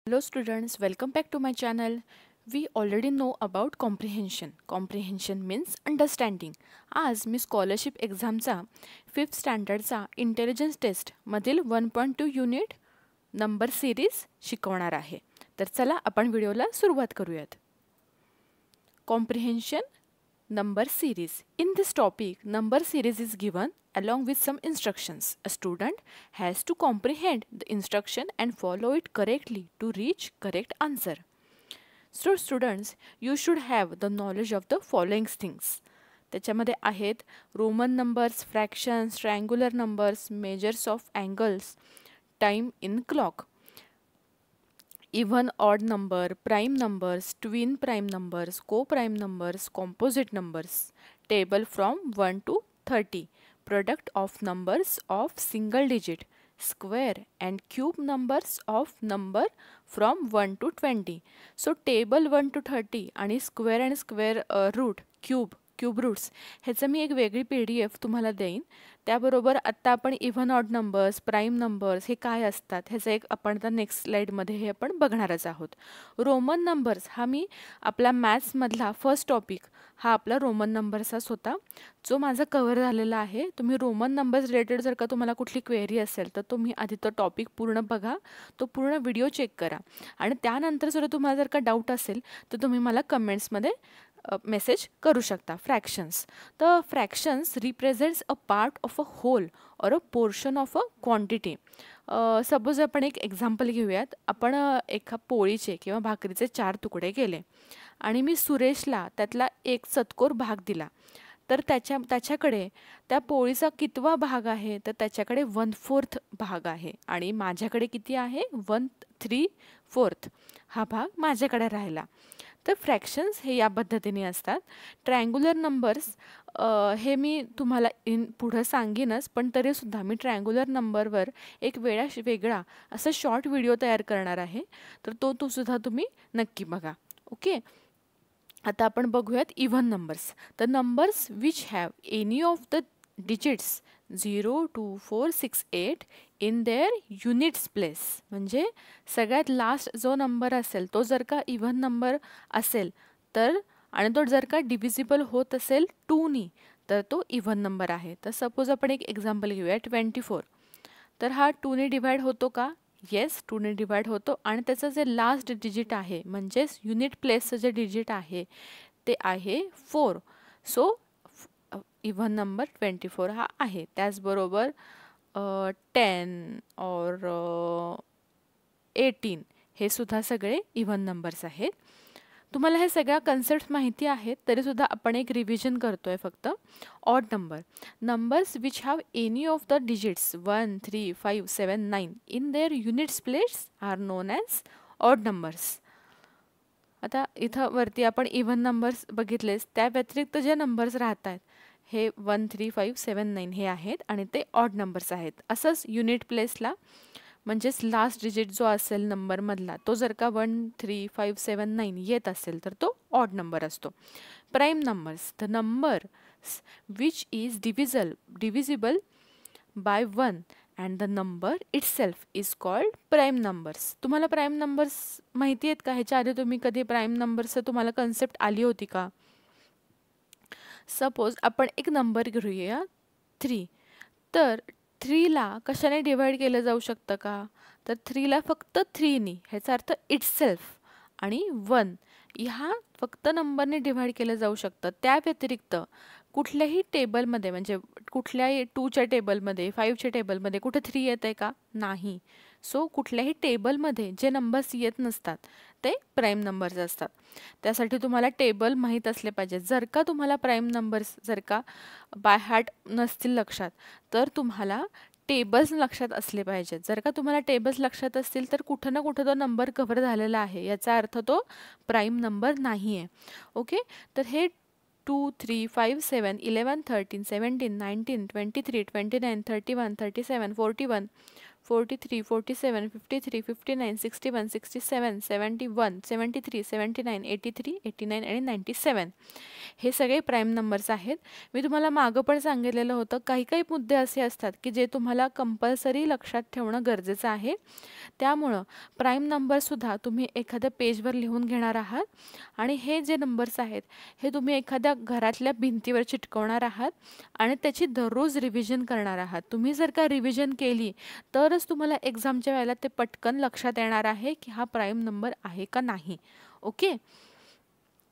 Hello students, welcome back to my channel. We already know about comprehension. Comprehension means understanding. आज मी scholarship एक्झामचा 5th स्टँडर्डचा intelligence taste मधील 1.2 unit number series शिकवणार आहे. तर चला आपण व्हिडिओला सुरुवात करूयात. Comprehension number series. In this topic, number series is given along with some instructions. A student has to comprehend the instruction and follow it correctly to reach correct answer. So students, you should have the knowledge of the following things. त्याच्यामध्ये आहेत Roman numbers, fractions, triangular numbers, measures of angles, time in clock, even odd number, prime numbers, twin prime numbers, co-prime numbers, composite numbers, table from 1 to 30, product of numbers of single digit, square and cube numbers of number from 1 to 20. So table 1 to 30 आणि square and square root, cube roots ह्याचं मी एक वेगळी PDF तुम्हाला देईन. त्याबरोबर आत्ता आपण even odd numbers, prime numbers हे काय असतात ह्याचं एक आपण आता नेक्स्ट स्लाईडमध्ये हे आपण बघणारच आहोत. रोमन नंबर्स हा मी आपला मॅथ्समधला फर्स्ट टॉपिक हा आपला रोमन नंबर्सचाच होता जो माझा कव्हर झालेला आहे. तुम्ही रोमन नंबर्स रिलेटेड जर का तुम्हाला कुठली क्वेरी असेल तर तुम्ही आधी तो टॉपिक पूर्ण बघा, तो पूर्ण व्हिडिओ चेक करा आणि त्यानंतर जर तुम्हाला जर का डाऊट असेल तर तुम्ही मला कमेंट्समध्ये मेसेज करू शकता. फ्रॅक्शन्स, तर fractions represents a part of a whole or a portion of a quantity. Suppose आपण एक एक्झाम्पल घेऊयात. आपण एका पोळीचे किंवा भाकरीचे 4 तुकडे केले आणि मी सुरेशला त्यातला एक चतकोर भाग दिला, तर त्याच्याकडे त्या पोळीचा कितवा भाग आहे, तर त्याच्याकडे 1/4 भाग आहे आणि माझ्याकडे किती आहे, 1/3 हा भाग माझ्याकडे राहिला. तर फ्रॅक्शन्स हे या पद्धतीने असतात. ट्रायंग्युलर नंबर्स हे मी तुम्हाला पुढं सांगेनच, पण तरीसुद्धा मी ट्रायंग्युलर नंबरवर एक वेगळा असा शॉर्ट व्हिडिओ तयार करणार आहे, तर तो सुद्धा तुम्ही नक्की बघा. ओके, आता आपण बघूयात इव्हन नंबर्स. तर numbers which have any of the digits 0, 2, 4, 6, 8 in their units place, म्हणजे सगळ्यात लास्ट जो नंबर असेल तो जर का इव्हन नंबर असेल तर आणि तो जर का डिव्हिजिबल होत असेल 2नी तर तो इव्हन नंबर आहे. तर सपोज आपण एक एक्झाम्पल घेऊया 24. तर हा 2ने डिवाइड होतो का? येस, 2ने डिवाइड होतो आणि त्याचं जे लास्ट डिजिट आहे म्हणजेच युनिट प्लेसचं जे डिजिट आहे ते आहे 4. सो इव्हन नंबर 24 हा आहे. त्याचबरोबर 10 और 18 हे सुद्धा सगळे इव्हन नंबर्स आहेत. तुम्हाला हे सगळ्या कन्सेप्ट माहिती आहेत तरीसुद्धा आपण एक रिव्हिजन करतोय फक्त. Odd number, numbers which have any of the digits 1, 3, 5, 7, 9 in their units place are known as odd numbers. आता इथं वरती आपण इव्हन नंबर्स बघितलेस, त्या व्यतिरिक्त जे नंबर्स राहत आहेत हे 1, 3, 5, 7, 9 हे आहेत आणि ते ऑड नंबर्स आहेत. असंच युनिट प्लेसला म्हणजेच लास्ट डिजिट जो असेल नंबरमधला तो जर का 1, 3, 5, 7, 9 येत असेल तर तो ऑड नंबर असतो. Prime numbers, the numbers which is divisible bye 1 and the number itself is called prime numbers. तुम्हाला प्राईम नंबर्स माहिती आहेत का? ह्याच्या आधी तुम्ही कधी प्राईम नंबर्सचं तुम्हाला कन्सेप्ट आली होती का? सपोज आपण एक नंबर घेऊया 3. तर 3ला कशाने डिवाइड केलं जाऊ शकतं का? तर 3ला फक्त 3नी, ह्याचा अर्थ इटसेल्फ, आणि 1 ह्या फक्त नंबरने डिवाइड केलं जाऊ शकतं. त्या व्यतिरिक्त कुठल्याही टेबलमध्ये म्हणजे कुठल्याही 2च्या टेबलमध्ये, 5च्या टेबलमध्ये कुठे 3 येत आहे का? नाही. सो कुठल्याही टेबलमध्ये जे नंबर्स येत नसतात ते प्राईम नंबर्स असतात. त्यासाठी तुम्हाला टेबल माहीत असले पाहिजे. जर का तुम्हाला प्राईम नंबर्स जर का बाय हार्ट नसतील लक्षात तर तुम्हाला टेबल्स लक्षात असले पाहिजेत. जर का तुम्हाला टेबल्स लक्षात असतील तर कुठं ना कुठं तो नंबर कव्हर झालेला आहे, याचा अर्थ तो प्राईम नंबर नाही आहे. ओके, तर हे 2, 3, 5, 7, 11, 13, 17, 19, 23, 29, 31, 37, 41, 43, 47, 53, 59, 61, 67, 71, 73, 79, 83, 89 आणि 97 हे सगळे प्राईम नंबर्स आहेत. मी तुम्हाला मागं पण सांगितलेलं होतं काही काही मुद्दे असे असतात की जे तुम्हाला कंपल्सरी लक्षात ठेवणं गरजेचं आहे. त्यामुळं प्राईम नंबरसुद्धा तुम्ही एखाद्या पेजवर लिहून घेणार आहात आणि हे जे नंबर्स आहेत हे तुम्ही एखाद्या घरातल्या भिंतीवर चिटकवणार आहात आणि त्याची दररोज रिव्हिजन करणार आहात. तुम्ही जर का रिव्हिजन केली तरच तुम्हाला एक्झामच्या वेळेला ते पटकन लक्षात येणार आहे की हा प्राईम नंबर आहे का नाही. Okay.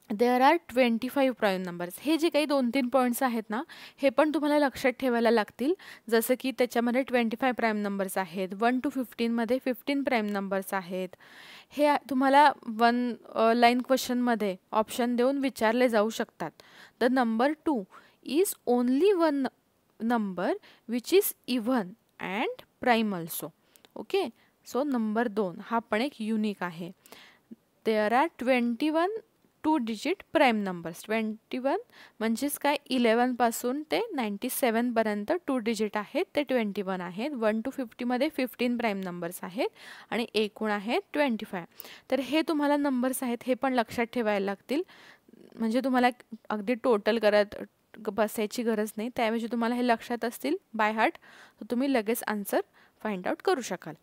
There are 25 prime numbers. हे जे काही 2-3 पॉईंट्स आहेत ना हे पण तुम्हाला लक्षात ठेवायला लागतील. जसं की त्याच्यामध्ये 25 प्राईम नंबर्स आहेत, 1 to 15 मध्ये 15 प्राईम नंबर्स आहेत. हे तुम्हाला 1 लाईन क्वेश्चनमध्ये ऑप्शन देऊन विचारले जाऊ शकतात. The number 2 is only one number which is even and prime also. Okay. So number 2 हा पण एक युनिक आहे. There are 21 2 digit prime numbers. 21 म्हणजेच काय 11 पासून ते 97 पर्यंत 2 डिजिट आहेत ते 21 आहेत. 1 to 50 मध्ये 15 प्राईम नंबर्स आहेत आणि एकूण आहेत 25. तर हे तुम्हाला नंबर्स आहेत हे पण लक्षात ठेवायला लागतील. म्हणजे तुम्हाला अगदी टोटल करत बसायची गरज नाही. त्याऐवजी तुम्हाला हे लक्षात असतील बाय हार्ट तर तुम्ही लगेच आन्सर फाइंड आउट करू शकाल.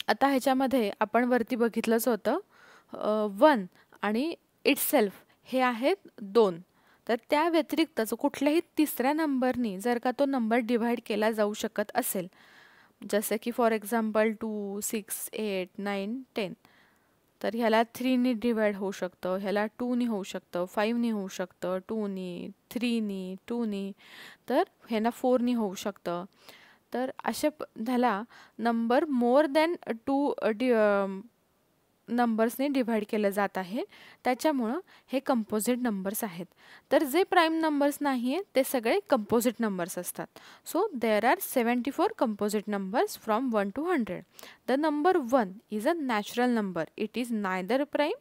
आता ह्याच्यामध्ये आपण वरती बघितलंच होतं 1 आणि इटसेल्फ हे आहेत 2. तर त्या व्यतिरिक्त कुठल्याही तिसऱ्या नंबरनी जर का तो नंबर डिव्हाइड केला जाऊ शकत असेल, जसं की फॉर एक्झाम्पल 2, 6, 8, 9, 10, तर ह्याला 3नी डिवाइड होऊ शकतं, ह्याला 2नी होऊ शकतं, 5नी होऊ शकतं, 2नी, 3नी, 2नी, तर ह्याला 4नी होऊ शकतं. तर अशा ह्याला नंबर मोर दॅन 2 नंबर्सने डिव्हाइड केलं जात आहे. त्याच्यामुळं हे कंपोजिट नंबर्स आहेत. तर जे प्राईम नंबर्स नाही आहेत ते सगळे कंपोजिट नंबर्स असतात. So there are 74 composite numbers from 1 to 100. The number 1 is a natural number. It is neither prime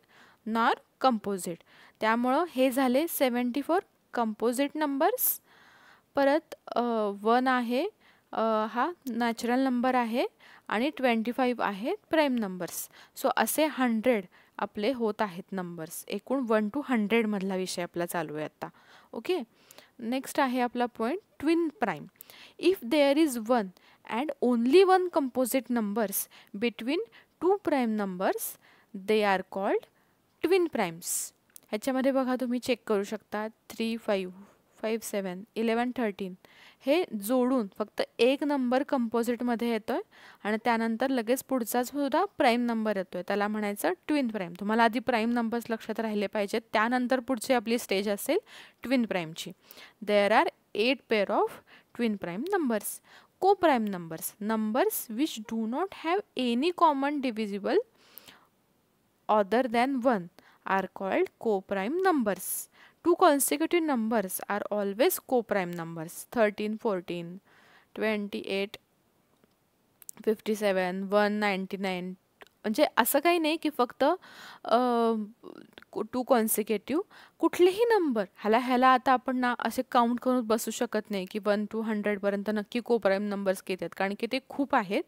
nor composite. त्यामुळं हे झाले 74 कंपोजिट नंबर्स. परत 1 आहे हा नॅचरल नंबर आहे आणि 25 आहेत प्राईम नंबर्स. सो असे 100 आपले होत आहेत नंबर्स. एकूण 1 to 100 मधला विषय आपला चालू आहे आता. ओके. नेक्स्ट आहे आपला point twin prime. If there is 1 and only 1 composite numbers between 2 prime numbers they are called twin primes. ह्याच्यामध्ये बघा तुम्ही चेक करू शकता 3, 5, 5, 7, 11, 13 हे जोडून फक्त एक नंबर कंपोजिटमध्ये येतोय आणि त्यानंतर लगेच पुढचाच सुद्धा प्राईम नंबर येतोय, त्याला म्हणायचं ट्विन प्राईम. तुम्हाला आधी प्राईम नंबर्स लक्षात राहिले पाहिजेत, त्यानंतर पुढची आपली स्टेज असेल ट्विन प्राईमची. There are 8 pair of twin prime numbers. को prime numbers, numbers which do not have any common divisible other than 1 are called co prime numbers. 2 consecutive numbers are always co-prime numbers. 13, 14, 28, 57, 199. म्हणजे असं काही नाही की फक्त 2 consecutive. कुठलेही number ह्याला आता आपण ना असे काउंट करून बसू शकत नाही की 1 to 100 पर्यंत नक्की को प्राईम नंबर्स किती आहेत, कारण की ते खूप आहेत.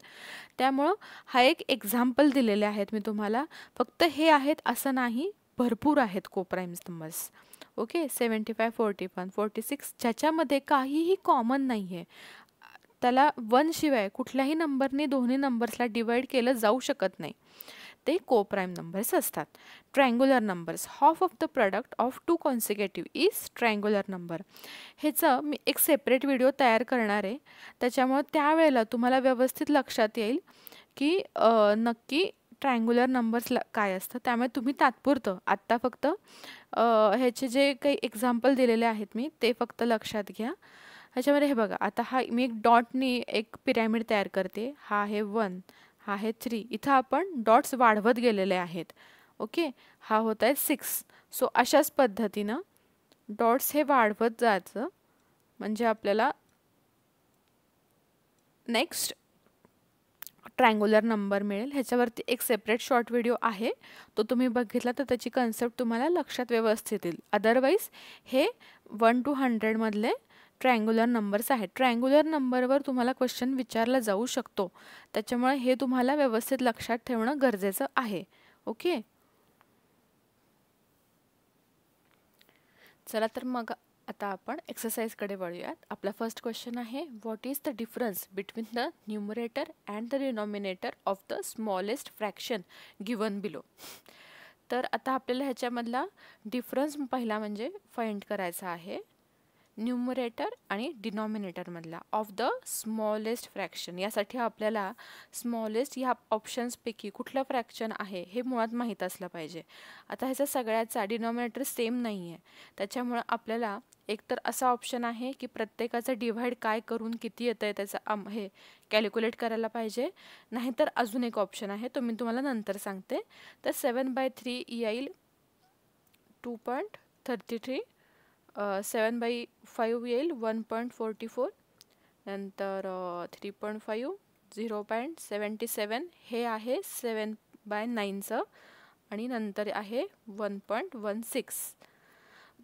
त्यामुळं हा एक एक्झाम्पल दिलेले आहेत मी तुम्हाला. फक्त हे आहेत असं नाही, भरपूर आहेत को प्राईम नंबर्स. ओके. 75, 41, 46 ज्याच्यामध्ये काहीही कॉमन नाही आहे, त्याला 1 शिवाय कुठल्याही नंबरने दोन्ही नंबर्सला डिवाइड केलं जाऊ शकत नाही, ते को प्राईम नंबर्स असतात. Triangular numbers. Half of the product of 2 consecutive is triangular number. ह्याचं मी एक सेपरेट व्हिडिओ तयार करणार आहे, त्याच्यामुळे त्यावेळेला तुम्हाला व्यवस्थित लक्षात येईल की नक्की ट्रायंग्युलर नंबर्सला काय असतं. त्यामुळे तुम्ही तात्पुरतं आत्ता फक्त ह्याचे जे काही एक्झाम्पल दिलेले आहेत मी ते फक्त लक्षात घ्या. ह्याच्यामध्ये हे बघा, आता हा मी एक डॉटनी एक पिरॅमिड तयार करते. हा आहे 1, हा आहे 3. इथं आपण डॉट्स वाढवत गेलेले आहेत. ओके. हा होत आहे 6. सो अशाच पद्धतीनं डॉट्स हे वाढवत जायचं म्हणजे आपल्याला नेक्स्ट ट्रायंग्युलर नंबर मिळेल. ह्याच्यावरती एक सेपरेट शॉर्ट व्हिडिओ आहे, तो तुम्ही बघितला तर त्याची कन्सेप्ट तुम्हाला लक्षात व्यवस्थित येईल. अदरवाईज हे 1 to 100 मधले ट्रायंग्युलर नंबर्स आहेत. ट्रायंग्युलर नंबरवर तुम्हाला क्वेश्चन विचारला जाऊ शकतो, त्याच्यामुळे हे तुम्हाला व्यवस्थित लक्षात ठेवणं गरजेचं आहे. ओके, चला तर मग आता आपण एक्सरसाइजकडे वळूयात. आपला फर्स्ट क्वेश्चन आहे, what is the difference between the numerator and the denominator of the smallest fraction given below. तर आता आपल्याला ह्याच्यामधला डिफरन्स पहिला म्हणजे फाइंड करायचा आहे, न्यूमरेटर आणि डिनॉमिनेटरमधला ऑफ द स्मॉलेस्ट फ्रॅक्शन. यासाठी आपल्याला स्मॉलेस्ट ह्या ऑप्शन्सपैकी कुठलं फ्रॅक्शन आहे हे मुळात माहीत असलं पाहिजे. आता ह्याचा सगळ्याचा डिनॉमिनेटर सेम नाही आहे, त्याच्यामुळं आपल्याला एकतर असा ऑप्शन आहे की प्रत्येकाचं डिव्हाइड काय करून किती येतं आहे त्याचं हे कॅल्क्युलेट करायला पाहिजे, नाहीतर अजून एक ऑप्शन आहे, तो मी तुम्हाला नंतर सांगते. तर 7/3 येईल 2.33, 7/5 येईल 1.44, नंतर 3.5 0.77, हे आहे 7/9चं, आणि नंतर आहे 1.16.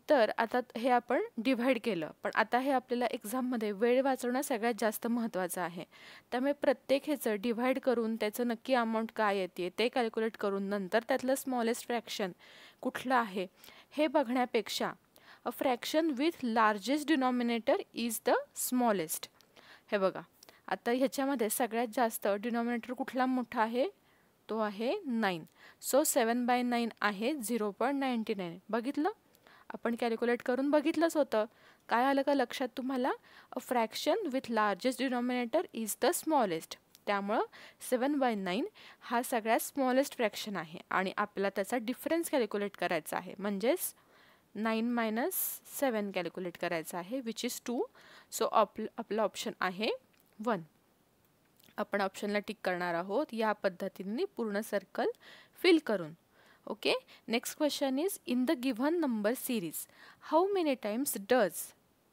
तर आता हे आपण डिव्हाइड केलं, पण आता हे आपल्याला एक्झाममध्ये वेळ वाचवणं सगळ्यात जास्त महत्त्वाचं आहे. त्यामुळे प्रत्येक ह्याचं डिव्हाइड करून त्याचं नक्की अमाऊंट काय येते ते कॅल्क्युलेट करून नंतर त्यातलं स्मॉलेस्ट फ्रॅक्शन कुठलं आहे हे बघण्यापेक्षा अ fraction with largest denominator is the smallest. हे बघा, आता ह्याच्यामध्ये सगळ्यात जास्त डिनॉमिनेटर कुठला मोठा आहे, तो आहे 9. सो 7/9 आहे 0.99. बघितलं, आपण कॅल्क्युलेट करून बघितलंच होतं. काय आलं का लक्षात तुम्हाला? अ fraction with largest denominator is the smallest. त्यामुळं 7/9 हा सगळ्यात स्मॉलेस्ट फ्रॅक्शन आहे आणि आपल्याला त्याचा डिफरन्स कॅल्क्युलेट करायचा आहे, म्हणजेच 9 - 7 कॅल्क्युलेट करायचं आहे, विच इज 2. सो आपलं ऑप्शन आहे 1. आपण ऑप्शनला टिक करणार आहोत या पद्धतीने पूर्ण सर्कल फिल करून. Okay, next question is, in the given number series how many times does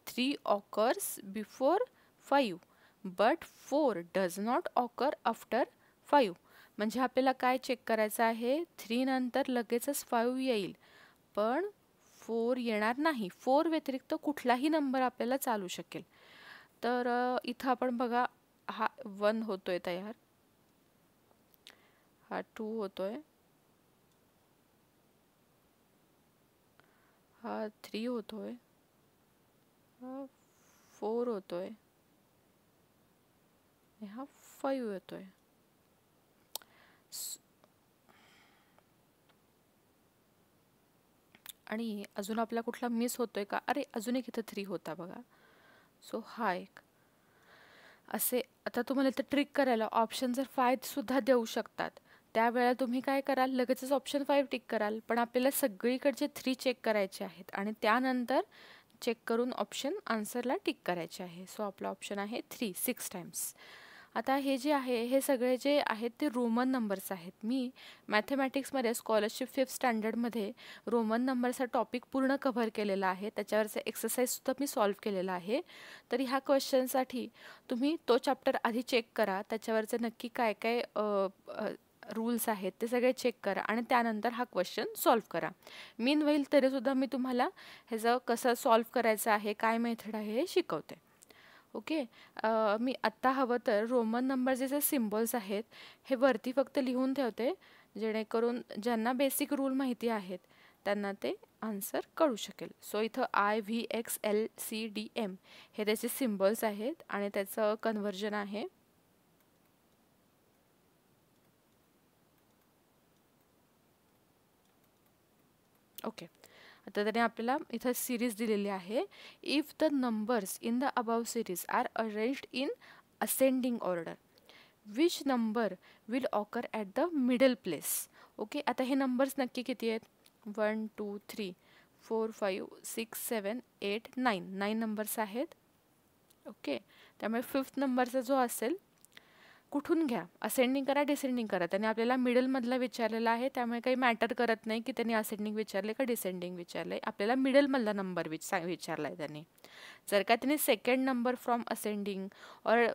3 occurs before 5 but 4 does not occur after 5. म्हणजे आपल्याला काय चेक करायचं आहे, 3 नंतर लगेचच 5 येईल पण 4 येणार नाही. 4 व्यतिरिक्त कुठलाही नंबर आपल्याला चालू शकेल. तर इथं आपण बघा, हा 1 होतोय तयार, हा 2 होतोय, हा 3 होतोय, हा 4 होतोय, हा 5 येतोय. आणि अजून आपला कुठला मिस होतोय का? अरे अजून एक इथं 3 होता बघा. सो हा एक असे. आता तुम्हाला इथं ट्रिक करायला ऑप्शन जर 5 सुद्धा देऊ शकतात, त्यावेळेला तुम्ही काय कराल, लगेचच ऑप्शन 5 टिक कराल, पण आपल्याला सगळीकडचे 3 चेक करायचे आहेत आणि त्यानंतर चेक करून ऑप्शन आन्सरला टिक करायचे आहे. सो आपला ऑप्शन आहे 3 6 टाइम्स. आता हे जे आहे, हे सगळे जे आहेत ते रोमन नंबर्स आहेत. मी मॅथमॅटिक्समध्ये स्कॉलरशिप 5th स्टँडर्डमध्ये रोमन नंबरचा टॉपिक पूर्ण कव्हर केलेला आहे, त्याच्यावरचं एक्सरसाइजसुद्धा मी सॉल्व्ह केलेला आहे. तर ह्या क्वेश्चनसाठी तुम्ही तो चॅप्टर आधी चेक करा, त्याच्यावरचे नक्की काय काय रूल्स आहेत ते सगळे चेक करा आणि त्यानंतर हा क्वेश्चन सॉल्व्ह करा. मीन होईल तरीसुद्धा मी तुम्हाला ह्याचं कसं सॉल्व्ह करायचं आहे, काय मेथड आहे हे शिकवते. ओके, मी आत्ता हवं तर रोमन नंबरचे जे सिम्बॉल्स आहेत हे वरती फक्त लिहून ठेवते, जेणेकरून ज्यांना बेसिक रूल माहिती आहेत त्यांना ते आन्सर कळू शकेल. सो इथं IVXLCDM हे त्याचे सिम्बॉल्स आहेत आणि त्याचं कन्व्हर्जन आहे ओके. आता त्याने आपल्याला इथं सिरीज दिलेली आहे. If the numbers in the above series are arranged in ascending order, which number will occur at the middle place. Okay, आता हे नंबर्स नक्की किती आहेत, 1 2 3 4 5 6 7 8 9 9 नंबर्स आहेत. ओके, त्यामुळे 5th नंबरचा जो असेल कुठून घ्या, असेंडिंग करा डिसेंडिंग करा. त्याने आपल्याला मिडलमधला विचारलेला आहे, त्यामुळे काही मॅटर करत नाही की त्यांनी असेंडिंग विचारले का डिसेंडिंग विचारले, आपल्याला मिडलमधला नंबर विचारला आहे त्यांनी. जर का त्यांनी 2nd नंबर फ्रॉम असेंडिंग और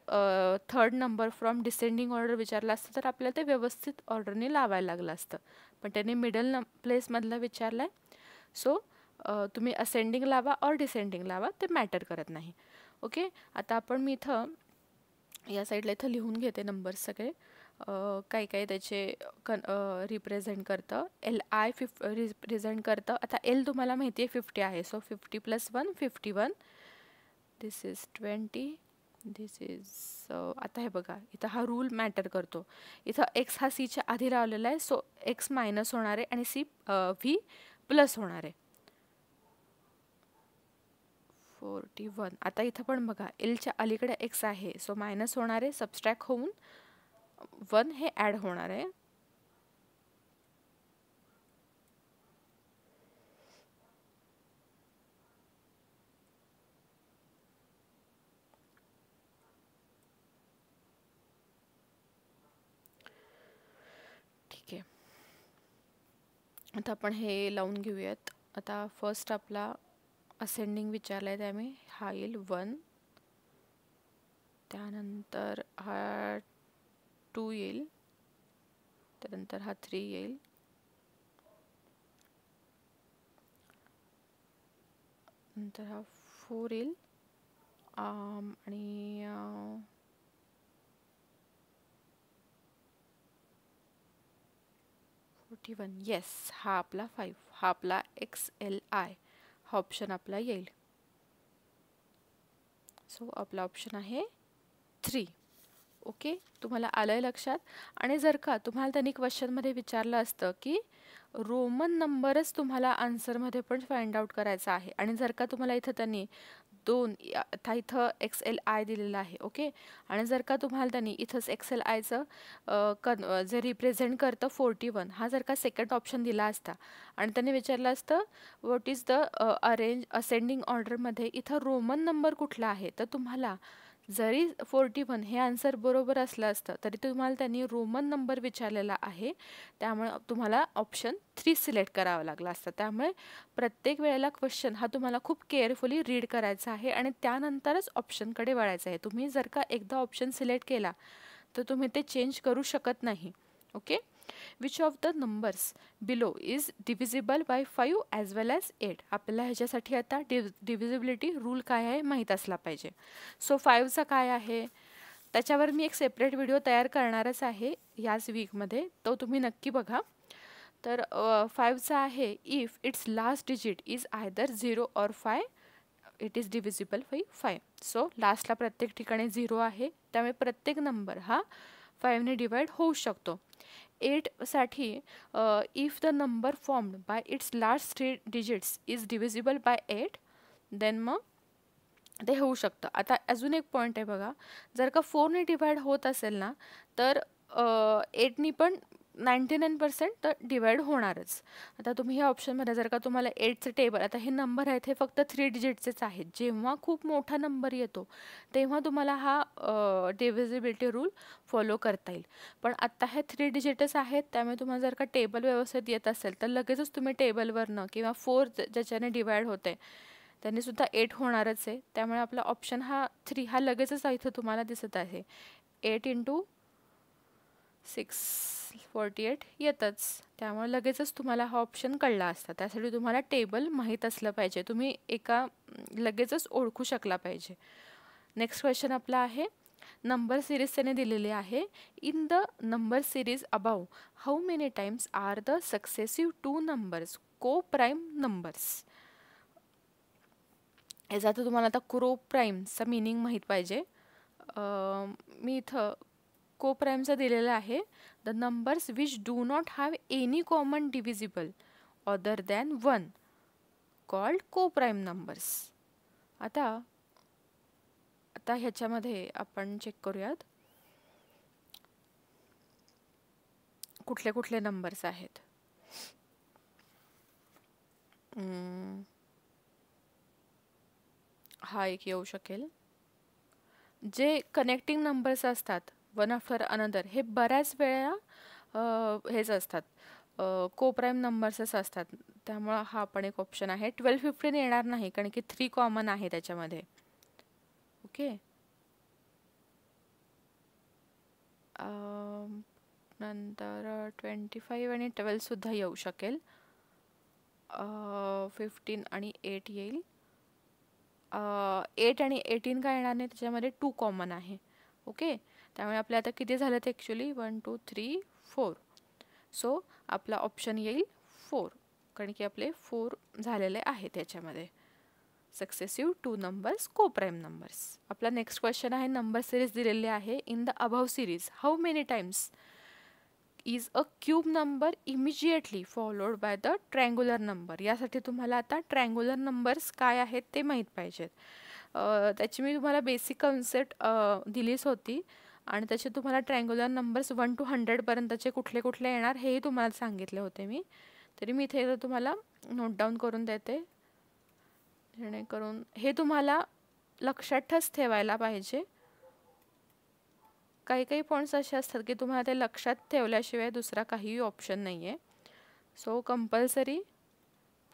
3rd number from descending order विचारला असतं तर आपल्याला ते व्यवस्थित ऑर्डरने लावायला लागलं असतं, पण त्यांनी मिडल प्लेसमधला विचारला आहे. सो तुम्ही असेंडिंग लावा और डिसेंडिंग लावा, ते मॅटर करत नाही. ओके, आता आपण मी इथं या साईडला इथं लिहून घेते नंबर्स सगळे, काही काही त्याचे रिप्रेझेंट करतं. एल आय रिप्रेझेंट करतं. आता एल तुम्हाला माहिती आहे 50 आहे, so 50 + 1 51. This is 20. This is आता हे बघा, इथं हा रूल मॅटर करतो. इथं एक्स हा सीच्या आधी लावलेला आहे, सो एक्स मायनस होणार आहे आणि सी व्ही प्लस होणार आहे. 41. आता इथं पण बघा, एलच्या अलीकडे एक्स आहे, सो मायनस होणार आहे, सबस्ट्रॅक्ट होऊन 1 हे ॲड होणार आहे. ठीक आहे, आता आपण हे लावून घेऊयात. आता फर्स्ट आपला असेंडिंग विचारला आहे, त्यामुळे हा येईल 1, त्यानंतर हा 2 येईल, त्यानंतर हा 3 येईल, नंतर हा 4 येईल, आणि 41. येस, हा आपला 5, हा आपला XLI हा ऑप्शन आपला येईल. सो आपला ऑप्शन आहे 3. ओके, तुम्हाला आलंय लक्षात. आणि जर का तुम्हाला त्यांनी क्वेश्चनमध्ये विचारलं असतं की रोमन नंबरच तुम्हाला आन्सरमध्ये पण फाइंड आउट करायचा आहे, आणि जर का तुम्हाला इथं त्यांनी 2 आता इथं XLI दिलेलं आहे, ओके, आणि जर का तुम्हाला त्यांनी इथंच XLIचं जे रिप्रेझेंट करतं 41, हा जर का सेकंड ऑप्शन दिला असता आणि त्यांनी विचारलं असतं what is the arrange ascending ऑर्डरमध्ये इथं रोमन नंबर कुठला आहे, तर तुम्हाला जरी 41 हे आन्सर बरोबर असलं असतं तरी तुम्हाला त्यांनी रोमन नंबर विचारलेला आहे, त्यामुळे तुम्हाला ऑप्शन 3 सिलेक्ट करावा लागला असतं. त्यामुळे प्रत्येक वेळेला क्वेश्चन हा तुम्हाला खूप केअरफुली रीड करायचा आहे आणि त्यानंतरच ऑप्शनकडे वळायचं आहे. तुम्ही जर का एकदा ऑप्शन सिलेक्ट केला तर तुम्ही ते चेंज करू शकत नाही. Okay, which of the numbers below is divisible bye 5 as well as 8. आपल्याला ह्याच्यासाठी आता डिव्हिजिबिलिटी रूल काय आहे माहीत असला पाहिजे. सो 5चा काय आहे त्याच्यावर मी एक सेपरेट व्हिडिओ तयार करणारच आहे याच वीकमध्ये, तो तुम्ही नक्की बघा. तर 5चा आहे if it's last digit is either 0 और 5 it is divisible bye 5. So लास्टला प्रत्येक ठिकाणी 0 आहे, त्यामुळे प्रत्येक नंबर हा 5ने डिवाइड होऊ शकतो. 8साठी if the number formed by its last 3 digits is divisible by 8, then मग ते होऊ शकतं. आता अजून एक पॉईंट आहे बघा, जर का 4ने डिवाइड होत असेल ना तर 8नी पण 99% तर डिवाइड होणारच. आता तुम्ही ह्या ऑप्शनमध्ये जर का तुम्हाला 8चं टेबल, आता हे नंबर आहेत हे फक्त 3 डिजिटचेच आहेत, जेव्हा खूप मोठा नंबर येतो तेव्हा तुम्हाला हा डिव्हिजिबिलिटी रूल फॉलो करता येईल. पण आत्ता हे 3 डिजिटच आहेत, त्यामुळे तुम्हाला जर का टेबल व्यवस्थित येत असेल तर लगेचच तुम्ही टेबलवरनं किंवा 4 ज्याच्याने डिवाइड होते त्यांनी सुद्धा 8 होणारच आहे. त्यामुळे आपला ऑप्शन हा 3 हा लगेचच इथं तुम्हाला दिसत आहे. 8 × 6 48 येतच, त्यामुळे लगेचच तुम्हाला हा ऑप्शन कळला असता. त्यासाठी तुम्हाला टेबल माहीत असलं पाहिजे, तुम्ही लगेचच ओळखू शकला पाहिजे. नेक्स्ट क्वेश्चन आपला आहे, नंबर सिरीज त्याने दिलेली आहे. In the number series above how many times are the successive 2 numbers को प्राईम नंबर्स. याचा तर तुम्हाला आता को प्राईमचा मिनिंग माहीत पाहिजे. मी इथं को प्राईमचा दिलेला आहे, the numbers which do not have any common divisible other than 1 called co prime numbers. आता ह्याच्यामध्ये आपण चेक करूयात कुठले कुठले नंबर्स आहेत. हा एक येऊ शकेल. जे कनेक्टिंग नंबर्स असतात वन आफ्टर अनदर हे बऱ्याच वेळा हेच असतात, को प्राईम नंबर्सच असतात, त्यामुळं हा पण एक ऑप्शन आहे. 12-15 येणार नाही कारण की 3 कॉमन आहे त्याच्यामध्ये. ओके, नंतर 25 आणि 12 सुद्धा येऊ शकेल. 15 आणि 8 येईल. 8 आणि 18 काय येणार नाही, त्याच्यामध्ये 2 कॉमन आहे. ओके, त्यामुळे आपले आता किती झालं ते ॲक्च्युली 1 2 3 4. सो आपला ऑप्शन येईल 4, कारण की आपले 4 झालेले आहे त्याच्यामध्ये. Successive 2 numbers coprime numbers. आपला नेक्स्ट क्वेश्चन आहे, नंबर सिरीज दिलेली आहे. In the above series how many times is a cube number immediately followed by the triangular number. यासाठी तुम्हाला आता ट्रँग्युलर नंबर्स काय आहेत ते माहीत पाहिजेत. त्याची मी तुम्हाला बेसिक कन्सेप्ट दिलीच होती, आणि त्याचे तुम्हाला ट्रँग्युलर नंबर्स 1 to 100पर्यंतचे कुठले कुठले येणार हेही तुम्हाला सांगितले होते मी. तरी मी इथे तुम्हाला नोट डाऊन करून देते, जेणेकरून हे तुम्हाला लक्षातच ठेवायला पाहिजे. काही काही पॉईंट्स असे असतात की तुम्हाला ते लक्षात ठेवल्याशिवाय दुसरा काहीही ऑप्शन नाही आहे. सो कंपल्सरी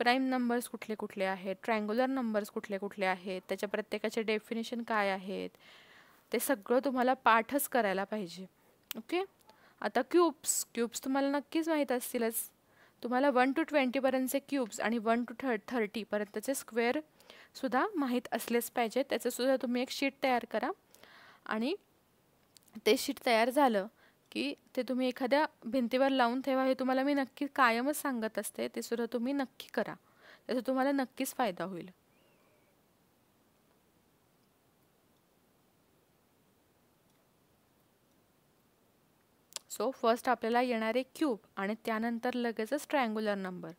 प्राईम नंबर्स कुठले कुठले आहेत, ट्रँग्युलर नंबर्स कुठले कुठले आहेत, त्याच्या प्रत्येकाचे डेफिनेशन काय आहेत, ते सगळं तुम्हाला पाठच करायला पाहिजे. ओके, आता क्यूब्स तुम्हाला नक्कीच माहीत असतीलच. तुम्हाला 1 to 20पर्यंतचे क्यूब्स आणि 1 to 30पर्यंतचे स्क्वेअर सुद्धा माहीत असलेच पाहिजे. त्याचं सुद्धा तुम्ही एक शीट तयार करा, आणि ते शीट तयार झालं की ते तुम्ही एखाद्या भिंतीवर लावून ठेवा. हे तुम्हाला मी नक्की कायमच सांगत असते, ते सुद्धा तुम्ही नक्की करा, त्याचा तुम्हाला नक्कीच फायदा होईल. सो फर्स्ट आपल्याला येणारे क्यूब आणि त्यानंतर लगेचच ट्रँग्युलर नंबर.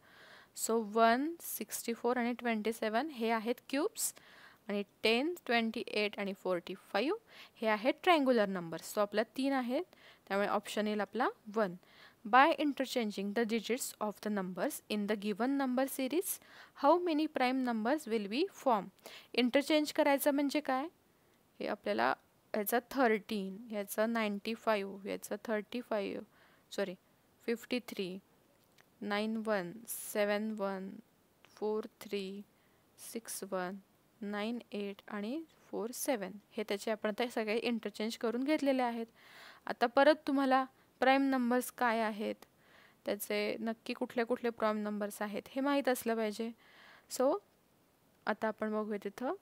सो 1 64 आणि 27 हे आहेत क्यूब्स, आणि 10 28 आणि 45 हे आहेत ट्रँग्युलर नंबर्स. सो आपल्या 3 आहेत, त्यामुळे ऑप्शन येईल आपला 1. By interchanging the digits of the numbers in the given number series how many prime numbers will be form. Interchange करायचं म्हणजे काय, हे आपल्याला ह्याचा 13, ह्याचा 95, ह्याचा 35 सॉरी 53 91 71 43 61 98 आणि 47 हे त्याचे आपण आता सगळे इंटरचेंज करून घेतलेले आहेत. आता परत तुम्हाला प्राईम नंबर्स काय आहेत, त्याचे नक्की कुठले कुठले प्राईम नंबर्स आहेत हे माहीत असलं पाहिजे. सो आता आपण बघूया तिथं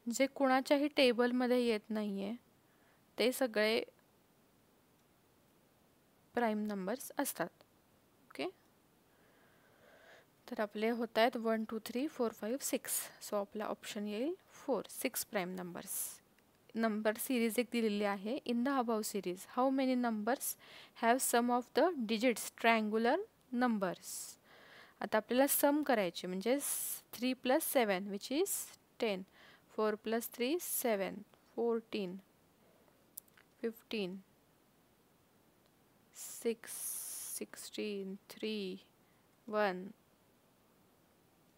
जे कुणाच्याही टेबलमध्ये येत नाही आहे ते सगळे प्राईम नंबर्स असतात. ओके, तर आपले होत आहेत 1 2 3 4 5 6. सो आपला ऑप्शन येईल 4, 6 प्राईम नंबर्स. नंबर सिरीज एक दिलेली आहे. In the above series how many numbers have sum of the digits triangular numbers. आता आपल्याला सम करायचे, म्हणजे 3 + 7 विच इज 10, 4 + 3 7, 14 15 6 16 3 1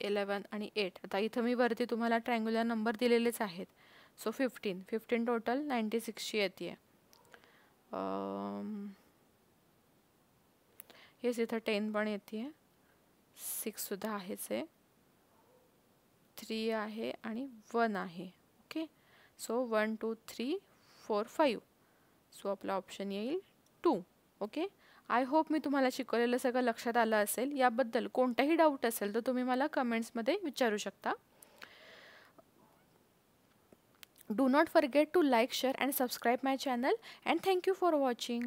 11 आणि 8. आता इथं मी वरती तुम्हाला ट्रँग्युलर नंबर दिलेलेच आहेत. सो 15 टोटल 96ची येते. हेच इथं 10 पण येते, 6 सुद्धा आहेच आहे, 3 आहे आणि 1 आहे. Okay, so 1 2 3 4 5. सो आपला ऑप्शन येईल 2. ओके, आय होप मी तुम्हाला शिकवलेलं सगळं लक्षात आलं असेल. याबद्दल कोणताही डाऊट असेल तर तुम्ही मला कमेंट्समध्ये विचारू शकता. Do not forget to like, share and subscribe my channel, and thank you for watching.